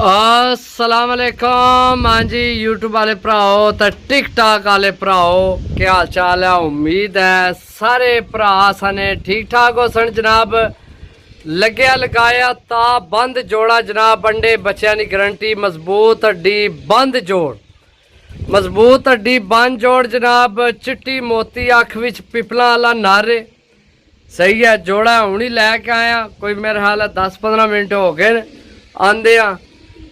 अस्सलाम वालेकुम। हाँ जी यूट्यूब वाले भराओ तो टिकटॉक वाले भराओ क्या हाल चाल है। उम्मीद है सारे भरा सने ठीक ठाक हो सन जनाब। लग्या लगाया ता बंद जोड़ा जनाब। अंडे बच्चों की गारंटी मजबूत हड्डी बंद जोड़ मजबूत हड्डी बंद जोड़ जनाब। चिट्टी मोती अख विच पिपला वाला नारे सही है। जोड़ा हूँ ही लैके आया कोई मेरे हाल 10-15 मिनट हो गए आंदे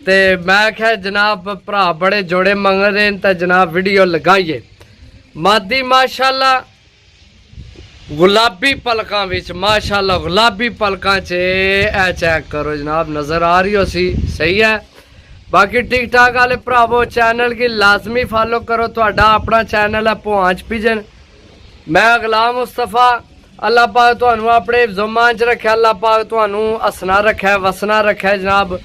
ते मैं क्या जनाब भरा बड़े जोड़े मंग रहे हैं तो जनाब वीडियो लगाइए। मादी माशाल्लाह गुलाबी पलकों विच माशाल्लाह गुलाबी पलकों च ए चेक करो जनाब नज़र आ रही हो सी सही है। बाकी ठीक ठाक वाले भरावो चैनल की लाजमी फॉलो करो। तुहाडा अपना चैनल है पुहांच पिजन। मैं गुलाम मुस्तफा। अल्लाह पाक तुहानू अपने ज़ुमान च रखे। अल्लाह पाक तुहानू हसना रखे वसना रखे जनाब।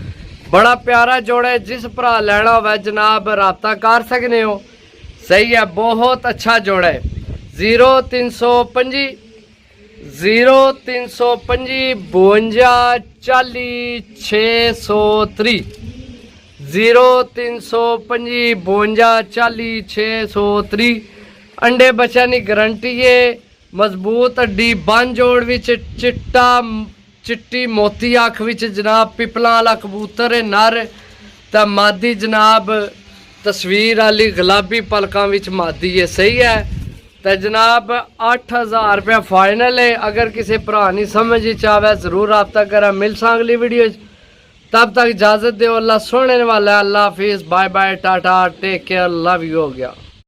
बड़ा प्यारा जोड़ा है। जिस भरा लेना हो जनाब रबता कर सकते हो सही है। बहुत अच्छा जोड़ा है। 0325 52 40 630 0325 52 40 630। अंडे बच्चों की गारंटी है। मजबूत हड्डी बन जोड़ विच चिट्टा चिट्टी मोती अख विच जनाब पिपला वाला कबूतर है नर तो मादी जनाब तस्वीर वाली गुलाबी पलकों विच मादी है सही है। तो जनाब 8000 रुपया फाइनल है। अगर किसी भरा नहीं समझ चाहे जरूर रब्ता करा। मिल सा अगली वीडियो। तब तक इजाज़त दो। अल्लाह सुनने वाला है। अल्लाह हाफिज़ bye bye tata take care love you हो गया।